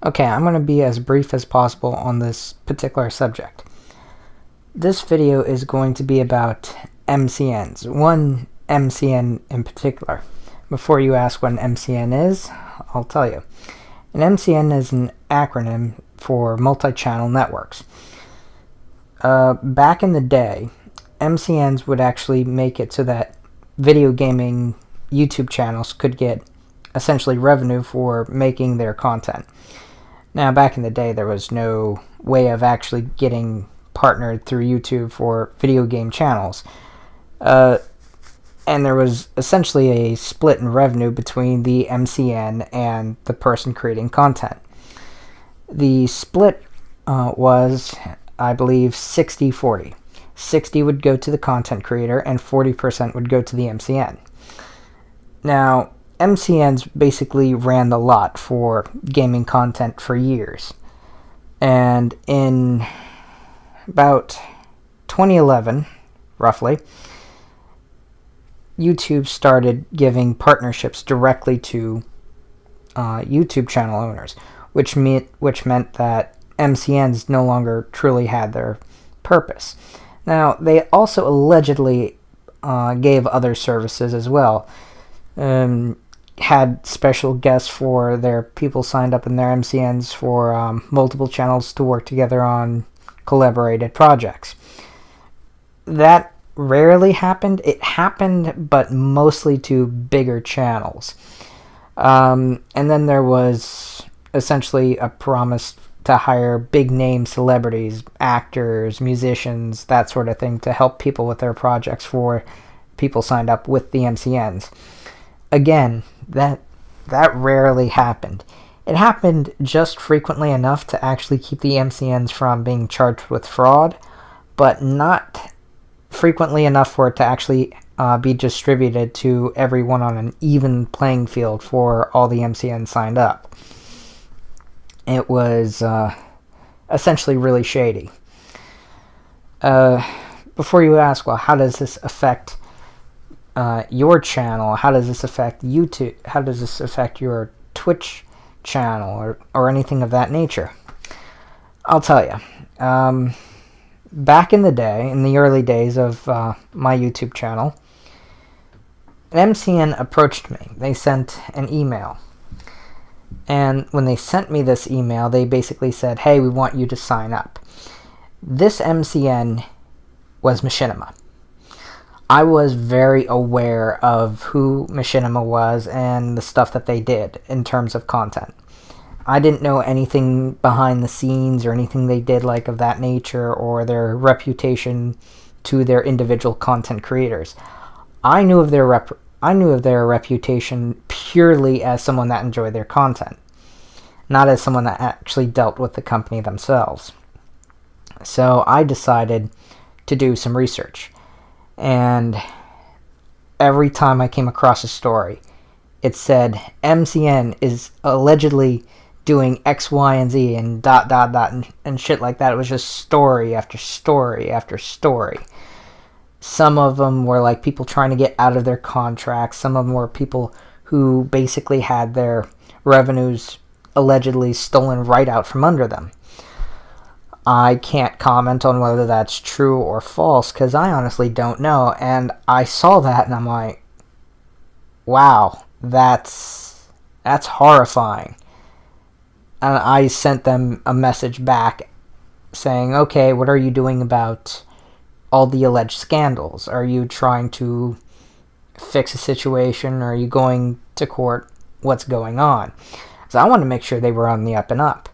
Okay, I'm going to be as brief as possible on this particular subject. This video is going to be about MCNs, one MCN in particular. Before you ask what an MCN is, I'll tell you. An MCN is an acronym for multi-channel networks. Back in the day, MCNs would actually make it so that video gaming YouTube channels could get essentially revenue for making their content. Now, back in the day, there was no way of actually getting partnered through YouTube for video game channels. And there was essentially a split in revenue between the MCN and the person creating content. The split was, I believe, 60-40. 60 would go to the content creator and 40% would go to the MCN. Now, MCNs basically ran the lot for gaming content for years. And in about 2011, roughly, YouTube started giving partnerships directly to YouTube channel owners, which meant that MCNs no longer truly had their purpose. Now, they also allegedly gave other services as well. Had special guests for their people signed up in their MCNs for multiple channels to work together on collaborated projects. That rarely happened. It happened, but mostly to bigger channels. And then there was essentially a promise to hire big name celebrities, actors, musicians, that sort of thing, to help people with their projects for people signed up with the MCNs. Again, that rarely happened. It happened just frequently enough to actually keep the MCNs from being charged with fraud, but not frequently enough for it to actually be distributed to everyone on an even playing field for all the MCNs signed up. It was essentially really shady. Before you ask, well, how does this affect your channel? How does this affect YouTube? How does this affect your Twitch channel or anything of that nature? I'll tell you. Back in the day, in the early days of my YouTube channel, an MCN approached me. They sent an email. And when they sent me this email, they basically said, hey, we want you to sign up. This MCN was Machinima. I was very aware of who Machinima was and the stuff that they did in terms of content. I didn't know anything behind the scenes or anything they did like of that nature or their reputation to their individual content creators. I knew of their reputation purely as someone that enjoyed their content, not as someone that actually dealt with the company themselves. So I decided to do some research. And every time I came across a story, it said MCN is allegedly doing X, Y, and Z and ... and shit like that. It was just story after story after story. Some of them were like people trying to get out of their contracts. Some of them were people who basically had their revenues allegedly stolen right out from under them. I can't comment on whether that's true or false because I honestly don't know. And I saw that and I'm like, wow, that's horrifying. And I sent them a message back saying, okay, what are you doing about all the alleged scandals? Are you trying to fix a situation? Or are you going to court? What's going on? So I wanted to make sure they were on the up and up.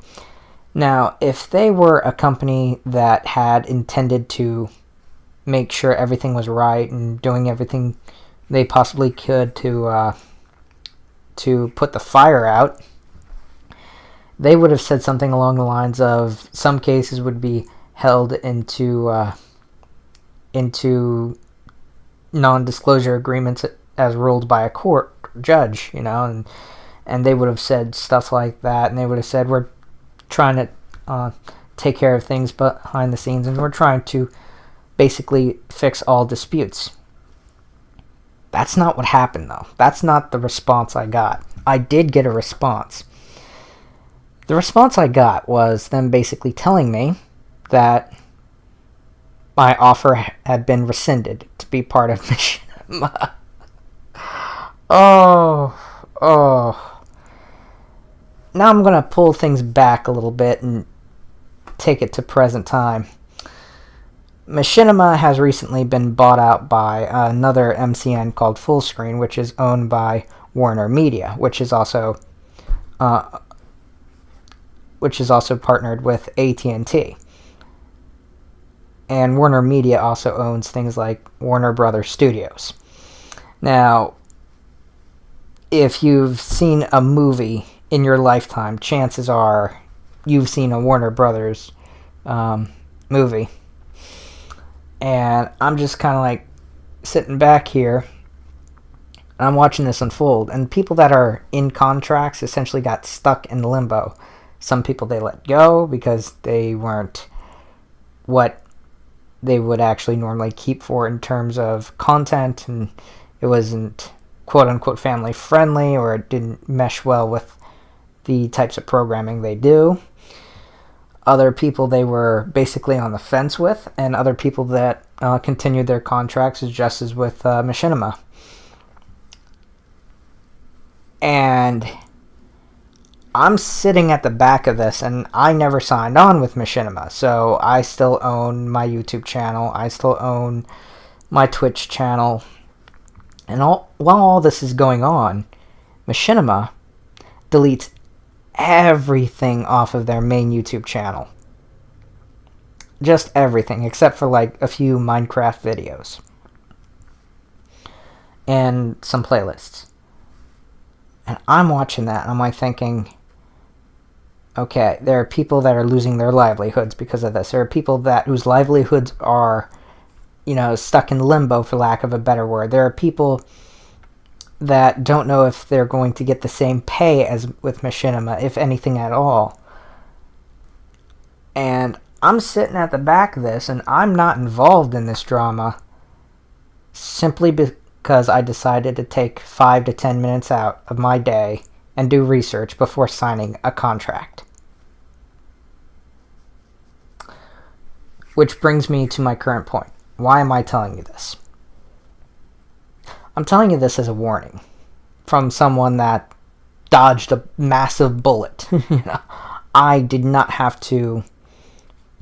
Now, if they were a company that had intended to make sure everything was right and doing everything they possibly could to put the fire out, they would have said something along the lines of some cases would be held into non-disclosure agreements as ruled by a court judge, and they would have said stuff like that, and they would have said, we're trying to take care of things behind the scenes, and we're trying to basically fix all disputes. That's not what happened, though. That's not the response I got. I did get a response. The response I got was them basically telling me that my offer had been rescinded to be part of Machinima. Oh. Now I'm going to pull things back a little bit and take it to present time. Machinima has recently been bought out by another MCN called Fullscreen, which is owned by Warner Media, which is also partnered with AT&T. And Warner Media also owns things like Warner Brothers Studios. Now, if you've seen a movie in your lifetime, chances are you've seen a Warner Brothers movie. And I'm just kind of like sitting back here, and I'm watching this unfold. And people that are in contracts essentially got stuck in limbo. Some people they let go because they weren't what they would actually normally keep for in terms of content, and it wasn't quote-unquote family friendly, or it didn't mesh well with the types of programming they do. Other people they were basically on the fence with, and other people that continued their contracts, just as with Machinima. And I'm sitting at the back of this, and I never signed on with Machinima, so I still own my YouTube channel, I still own my Twitch channel, and while all this is going on, Machinima deletes everything off of their main YouTube channel. Just everything, except for like a few Minecraft videos and some playlists. And I'm watching that, and I'm like thinking, okay, there are people that are losing their livelihoods because of this. There are people whose livelihoods are, stuck in limbo, for lack of a better word. There are people that don't know if they're going to get the same pay as with Machinima, if anything at all. And I'm sitting at the back of this, and I'm not involved in this drama simply because I decided to take 5 to 10 minutes out of my day and do research before signing a contract. Which brings me to my current point. Why am I telling you this? I'm telling you this as a warning from someone that dodged a massive bullet. I did not have to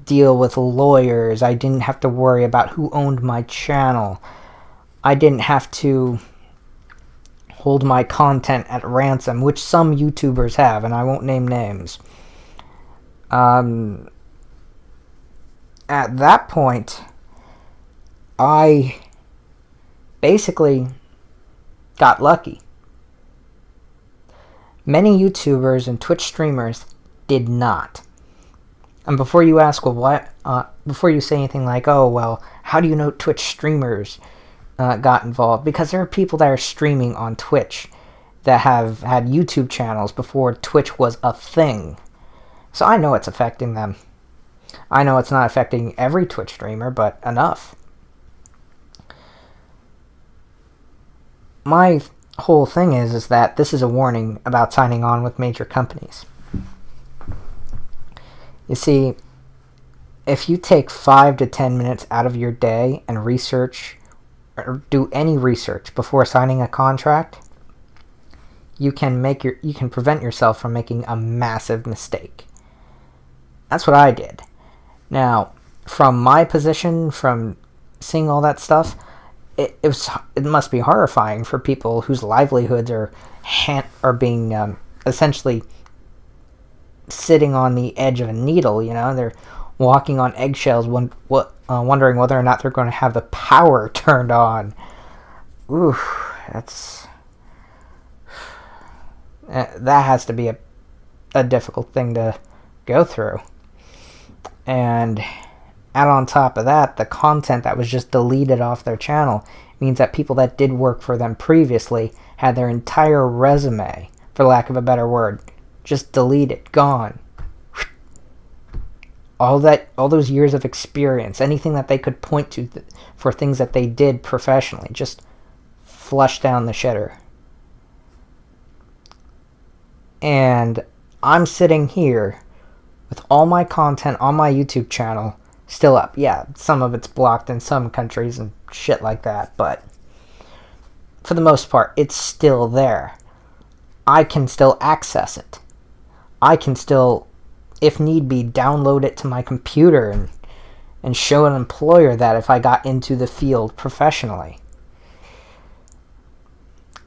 deal with lawyers. I didn't have to worry about who owned my channel. I didn't have to hold my content at ransom, which some YouTubers have, and I won't name names. At that point, I basically got lucky. Many YouTubers and Twitch streamers did not. And before you ask, before you say anything like, oh, well, how do you know Twitch streamers got involved? Because there are people that are streaming on Twitch that have had YouTube channels before Twitch was a thing. So I know it's affecting them. I know it's not affecting every Twitch streamer, but enough. My whole thing is that this is a warning about signing on with major companies. You see, if you take 5 to 10 minutes out of your day and research, or do any research before signing a contract, you can prevent yourself from making a massive mistake. That's what I did. Now, from my position, from seeing all that stuff, it must be horrifying for people whose livelihoods are being essentially sitting on the edge of a needle. They're walking on eggshells, wondering whether or not they're going to have the power turned on. Ooh, that has to be a difficult thing to go through. And add on top of that, the content that was just deleted off their channel means that people that did work for them previously had their entire resume, for lack of a better word, just deleted, gone. All those years of experience, anything that they could point to for things that they did professionally, just flushed down the shitter. And I'm sitting here with all my content on my YouTube channel still up. Yeah, some of it's blocked in some countries and shit like that, but for the most part, it's still there. I can still access it. I can still, if need be, download it to my computer and show an employer that if I got into the field professionally.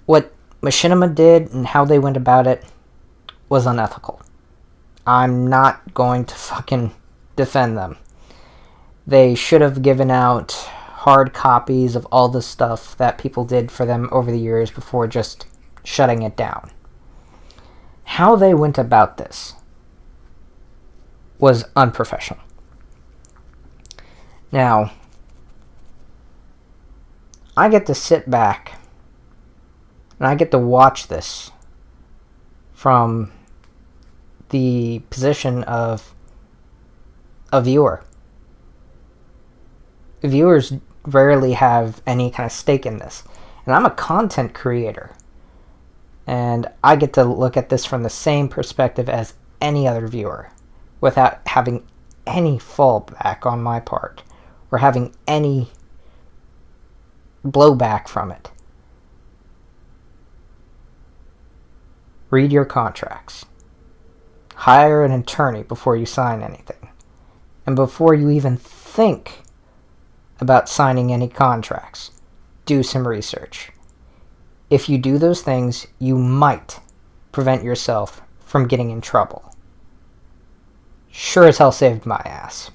What Machinima did and how they went about it was unethical. I'm not going to fucking defend them. They should have given out hard copies of all the stuff that people did for them over the years before just shutting it down. How they went about this was unprofessional. Now, I get to sit back and I get to watch this from the position of a viewer. Viewers rarely have any kind of stake in this. And I'm a content creator. And I get to look at this from the same perspective as any other viewer without having any fallback on my part or having any blowback from it. Read your contracts. Hire an attorney before you sign anything. And before you even think about signing any contracts, do some research. If you do those things, you might prevent yourself from getting in trouble. Sure as hell saved my ass.